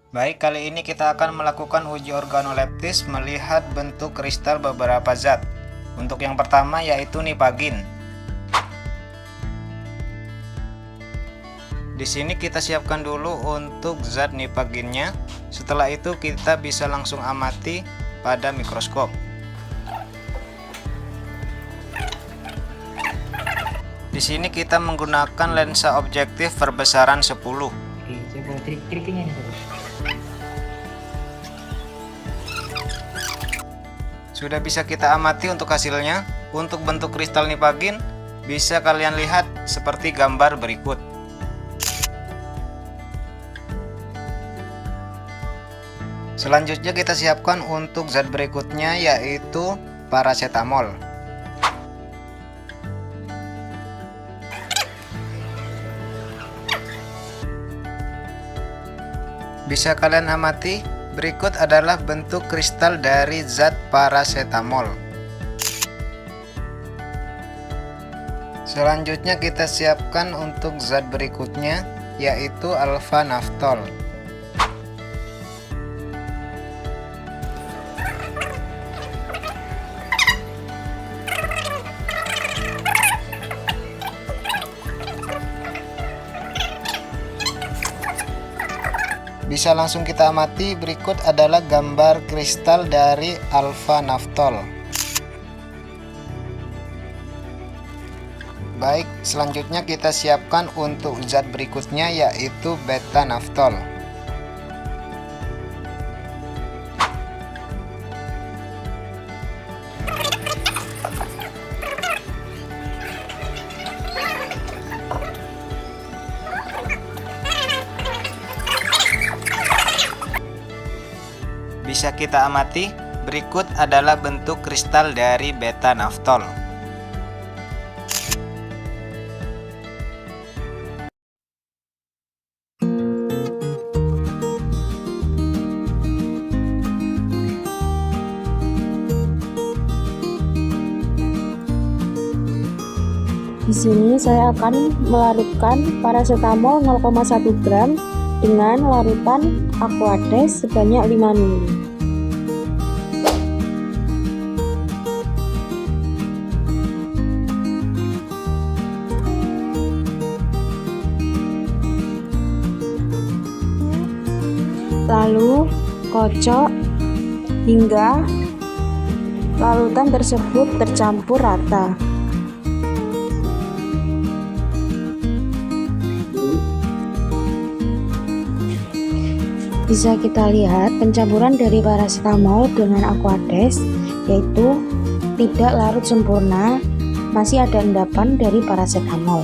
Baik, kali ini kita akan melakukan uji organoleptis melihat bentuk kristal beberapa zat. Untuk yang pertama yaitu nipagin. Di sini kita siapkan dulu untuk zat nipaginnya. Setelah itu kita bisa langsung amati pada mikroskop. Di sini kita menggunakan lensa objektif perbesaran 10. Oke, coba trik-triknya nih sobat. Sudah bisa kita amati untuk hasilnya. Untuk bentuk kristal nipagin bisa kalian lihat seperti gambar berikut. Selanjutnya kita siapkan untuk zat berikutnya yaitu paracetamol. Bisa kalian amati, berikut adalah bentuk kristal dari zat paracetamol. Selanjutnya kita siapkan untuk zat berikutnya yaitu alfa naftol. Bisa langsung kita amati, berikut adalah gambar kristal dari alfa naftol. Baik, selanjutnya kita siapkan untuk zat berikutnya yaitu beta naftol. Bisa kita amati, berikut adalah bentuk kristal dari beta naftol. Di sini saya akan melarutkan paracetamol 0,1 gram dengan larutan aquades sebanyak 5 ml. Lalu kocok hingga larutan tersebut tercampur rata. Bisa kita lihat pencampuran dari paracetamol dengan aquades, yaitu tidak larut sempurna, masih ada endapan dari paracetamol.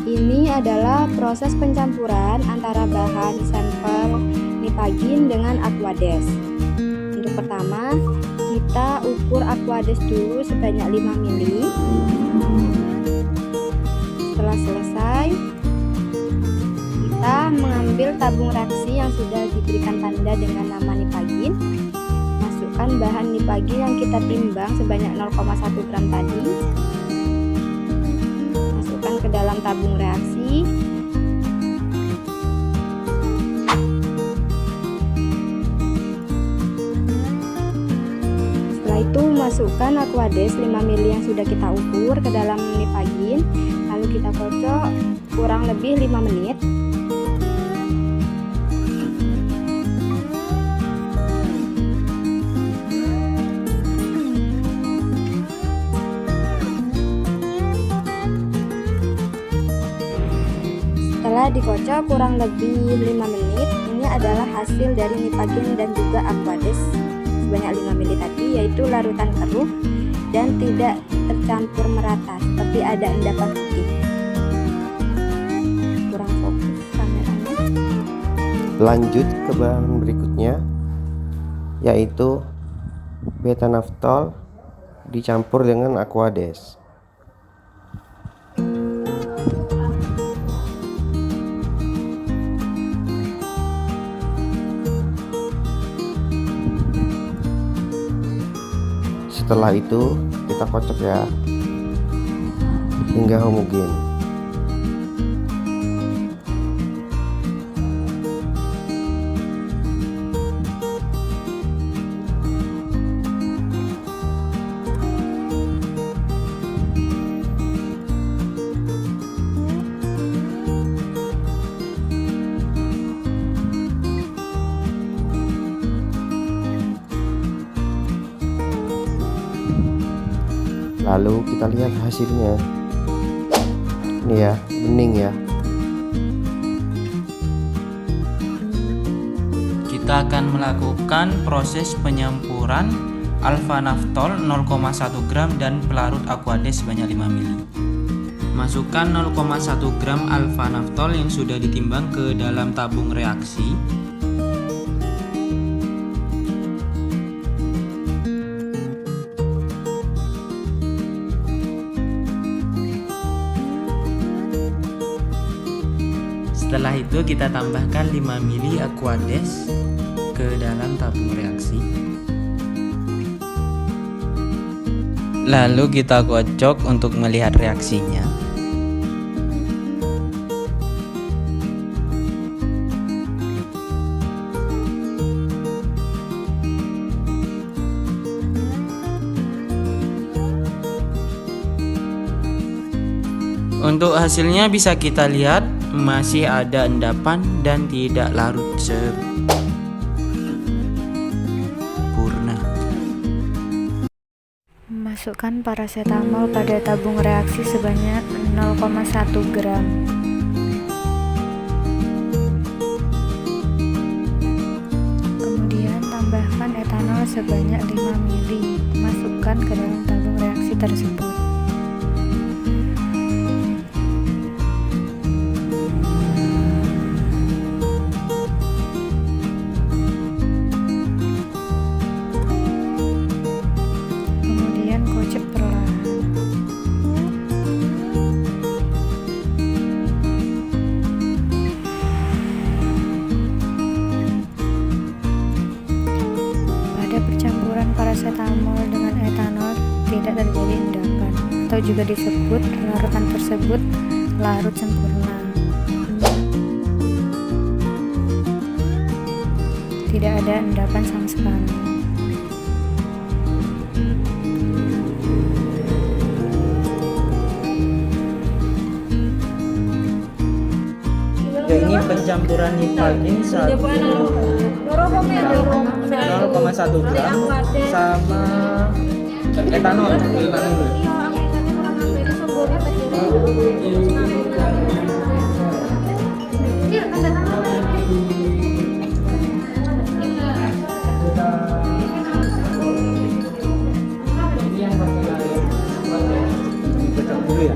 Ini adalah proses pencampuran antara bahan sampel nipagin dengan aquades. Untuk pertama, kita ukur aquades dulu sebanyak 5 ml. Setelah selesai, kita mengambil tabung reaksi yang sudah diberikan tanda dengan nama nipagin. Masukkan bahan nipagin yang kita timbang sebanyak 0,1 gram tadi. Masukkan ke dalam tabung reaksi. Setelah itu masukkan aquades 5 ml yang sudah kita ukur ke dalam nipagin. Lalu kita kocok kurang lebih 5 menit. Setelah dikocok kurang lebih 5 menit, ini adalah hasil dari nipagin dan juga aquades sebanyak 5 ml tadi, yaitu larutan keruh dan tidak tercampur merata, seperti ada endapan putih. Kurang fokus kameranya. Lanjut ke bahan berikutnya, yaitu beta naftol dicampur dengan aquades. Setelah itu kita kocok ya hingga homogen. Lalu kita lihat hasilnya. Ini ya, bening ya. Kita akan melakukan proses penyampuran alfa naftol 0,1 gram dan pelarut Aquades sebanyak 5 ml. Masukkan 0,1 gram alfa naftol yang sudah ditimbang ke dalam tabung reaksi. Setelah itu kita tambahkan 5 ml Aquades ke dalam tabung reaksi. Lalu kita kocok untuk melihat reaksinya. Untuk hasilnya bisa kita lihat masih ada endapan dan tidak larut sempurna. Masukkan paracetamol pada tabung reaksi sebanyak 0,1 gram. Kemudian tambahkan etanol sebanyak 5 ml. Masukkan ke dalam tabung reaksi tersebut. Kocok perlahan. Pada percampuran paracetamol dengan etanol tidak terjadi endapan, atau juga disebut larutan tersebut larut sempurna. Tidak ada endapan sama sekali. Ini pencampuran nipalin 0,1 gram sama etanol 5 ml. Dulu ya.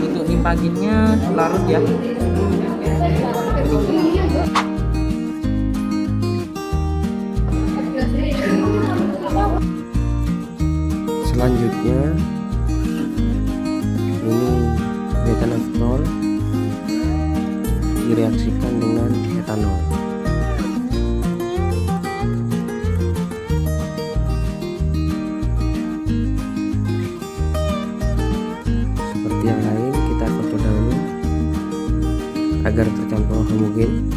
Untuk nipaginnya larut ya. Selanjutnya ini beta-naftol direaksikan dengan etanol. Seperti yang lain, kita kocok dahulu agar tercampur homogen.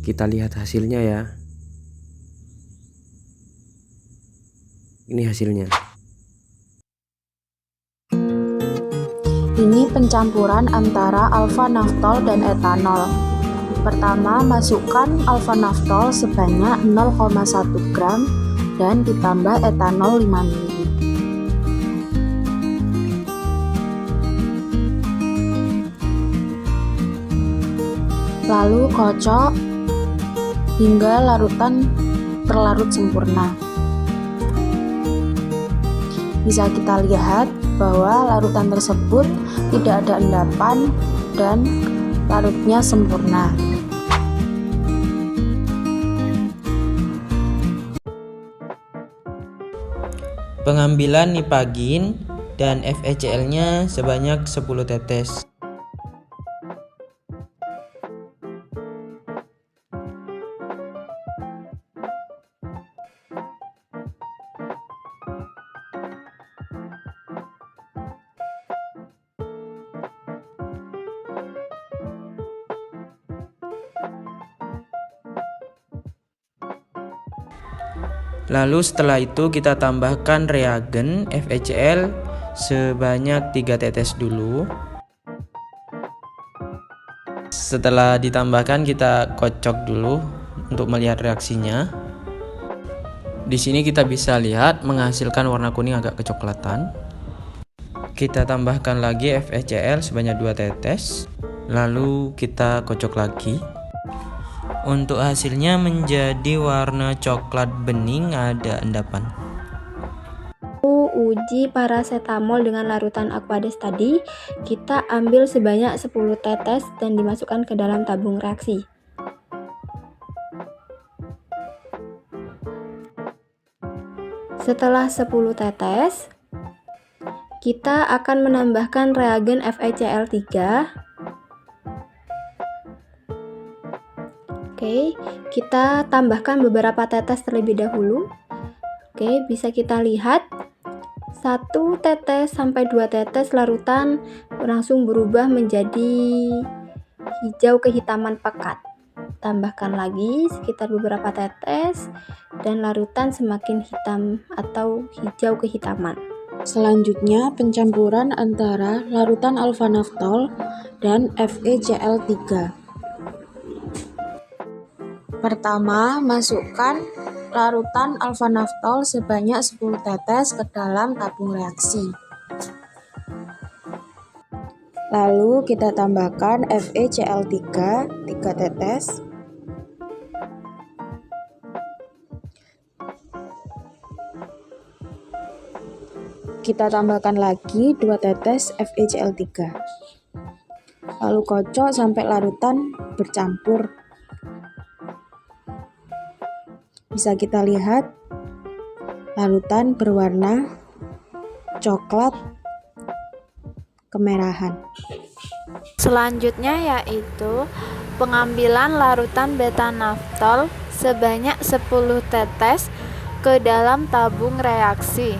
Kita lihat hasilnya ya. Ini hasilnya. Ini pencampuran antara alfa naftol dan etanol. Pertama, masukkan alfa naftol sebanyak 0,1 gram dan ditambah etanol 5 ml. Lalu kocok hingga larutan terlarut sempurna. Bisa kita lihat bahwa larutan tersebut tidak ada endapan dan larutnya sempurna. Pengambilan nipagin dan FeCl-nya sebanyak 10 tetes. Lalu setelah itu kita tambahkan reagen FeCl sebanyak 3 tetes dulu. Setelah ditambahkan kita kocok dulu untuk melihat reaksinya. Di sini kita bisa lihat menghasilkan warna kuning agak kecoklatan. Kita tambahkan lagi FeCl sebanyak 2 tetes. Lalu kita kocok lagi. Untuk hasilnya menjadi warna coklat bening, ada endapan. Uji parasetamol dengan larutan Aquades tadi, kita ambil sebanyak 10 tetes dan dimasukkan ke dalam tabung reaksi. Setelah 10 tetes, kita akan menambahkan reagen FeCl3. Oke, kita tambahkan beberapa tetes terlebih dahulu. Oke, bisa kita lihat 1 tetes sampai 2 tetes larutan langsung berubah menjadi hijau kehitaman pekat. Tambahkan lagi sekitar beberapa tetes dan larutan semakin hitam atau hijau kehitaman. Selanjutnya, pencampuran antara larutan alfa-naftol dan FeCl3. Pertama, masukkan larutan alfa-naftol sebanyak 10 tetes ke dalam tabung reaksi. Lalu kita tambahkan FeCl3 3 tetes. Kita tambahkan lagi 2 tetes FeCl3. Lalu kocok sampai larutan bercampur. Bisa kita lihat larutan berwarna coklat kemerahan. Selanjutnya yaitu pengambilan larutan beta-naftol sebanyak 10 tetes ke dalam tabung reaksi.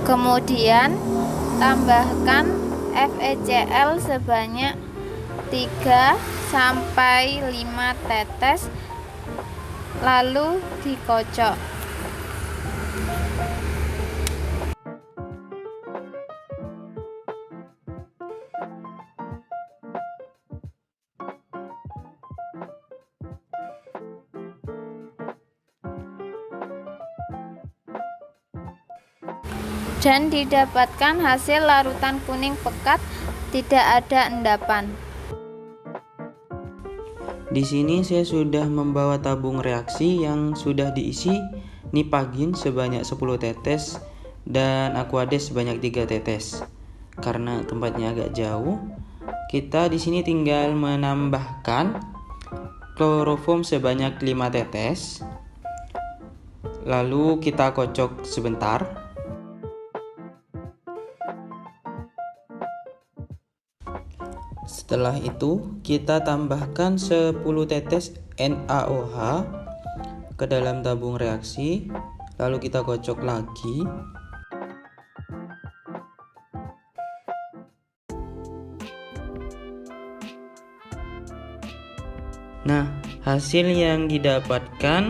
Kemudian tambahkan FeCl sebanyak 3 sampai 5 tetes, lalu dikocok. Dan didapatkan hasil larutan kuning pekat, tidak ada endapan. Di sini saya sudah membawa tabung reaksi yang sudah diisi nipagin sebanyak 10 tetes dan Aquades sebanyak 3 tetes. Karena tempatnya agak jauh, kita di sini tinggal menambahkan kloroform sebanyak 5 tetes. Lalu kita kocok sebentar. Setelah itu, kita tambahkan 10 tetes NaOH ke dalam tabung reaksi, lalu kita kocok lagi. Nah, hasil yang didapatkan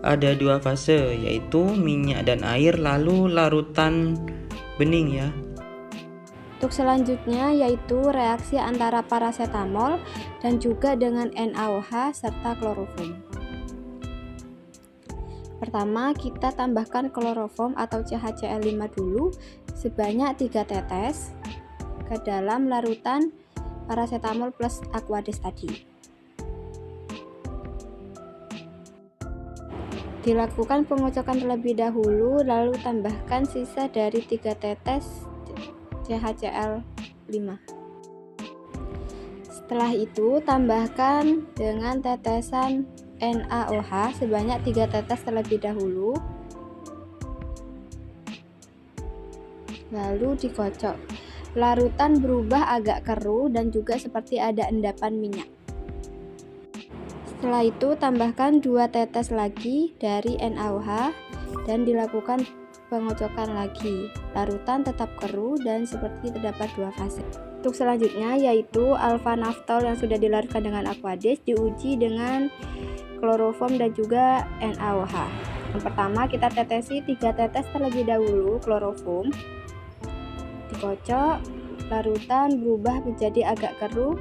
ada 2 fase, yaitu minyak dan air, lalu larutan bening ya. Untuk selanjutnya yaitu reaksi antara parasetamol dan juga dengan NaOH serta kloroform. Pertama, kita tambahkan kloroform atau CHCl5 dulu sebanyak 3 tetes ke dalam larutan parasetamol plus Aquades tadi. Dilakukan pengocokan terlebih dahulu, lalu tambahkan sisa dari 3 tetes CHCl5. Setelah itu tambahkan dengan tetesan NaOH sebanyak 3 tetes terlebih dahulu, lalu dikocok. Larutan berubah agak keruh dan juga seperti ada endapan minyak. Setelah itu tambahkan 2 tetes lagi dari NaOH dan dilakukan pengocokan lagi. Larutan tetap keruh dan seperti terdapat dua fase. Untuk selanjutnya yaitu alfa naftol yang sudah dilarutkan dengan aquades diuji dengan kloroform dan juga NaOH. Yang pertama kita tetesi 3 tetes terlebih dahulu kloroform. Dikocok, larutan berubah menjadi agak keruh.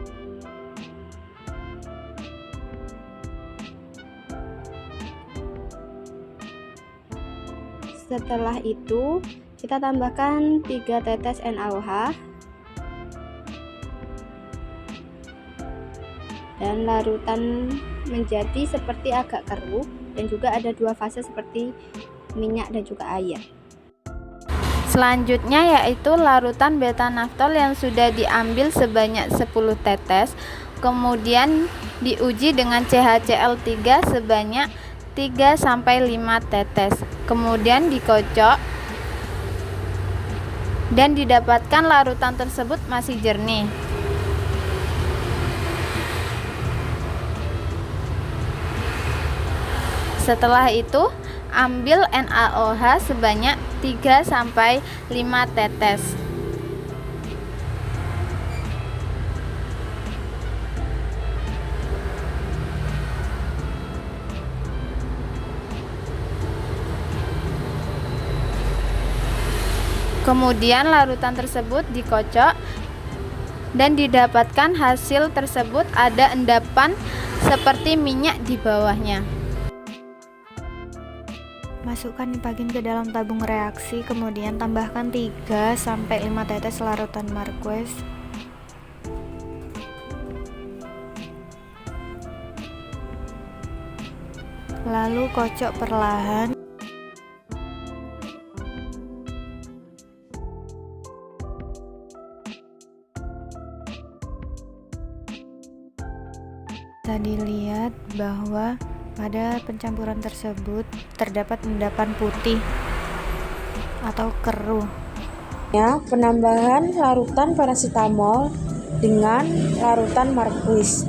Setelah itu kita tambahkan 3 tetes NaOH dan larutan menjadi seperti agak keruh dan juga ada dua fase seperti minyak dan juga air. Selanjutnya yaitu larutan beta naftol yang sudah diambil sebanyak 10 tetes, kemudian diuji dengan CHCl3 sebanyak 3-5 tetes, kemudian dikocok dan didapatkan larutan tersebut masih jernih. Setelah itu, ambil NaOH sebanyak 3-5 tetes. Kemudian larutan tersebut dikocok dan didapatkan hasil tersebut ada endapan seperti minyak di bawahnya. Masukkan nipagin ke dalam tabung reaksi, kemudian tambahkan 3-5 tetes larutan Marquez. Lalu kocok perlahan. Bisa dilihat bahwa pada pencampuran tersebut terdapat endapan putih atau keruh. Penambahan larutan paracetamol dengan larutan Marquez.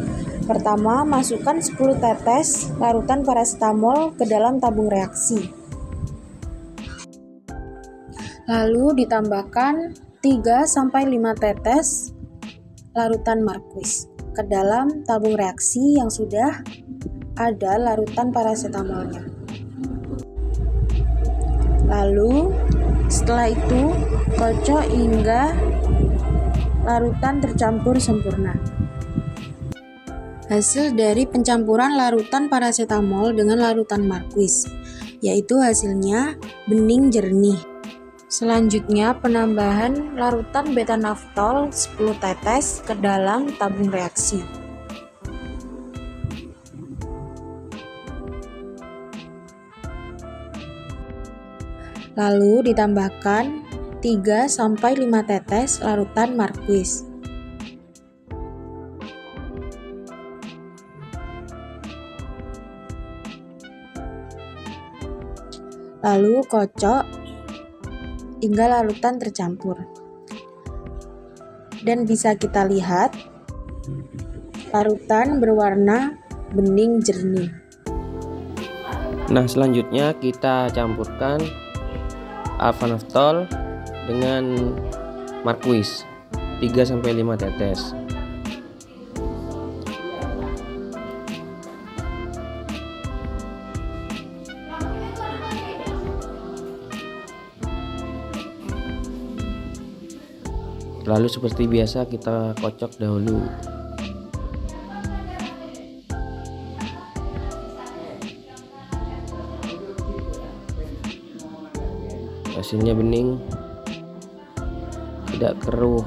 Pertama, masukkan 10 tetes larutan paracetamol ke dalam tabung reaksi. Lalu ditambahkan 3-5 tetes larutan Marquez ke dalam tabung reaksi yang sudah ada larutan paracetamolnya. Lalu setelah itu kocok hingga larutan tercampur sempurna. Hasil dari pencampuran larutan paracetamol dengan larutan Marquez, yaitu hasilnya bening jernih. Selanjutnya penambahan larutan beta naftol 10 tetes ke dalam tabung reaksi. Lalu ditambahkan 3-5 tetes larutan Marquez. Lalu kocok hingga larutan tercampur. Dan bisa kita lihat larutan berwarna bening jernih. Nah, selanjutnya kita campurkan alfa naftol dengan Marquez 3-5 tetes. Lalu seperti biasa kita kocok dahulu. Hasilnya bening, tidak keruh.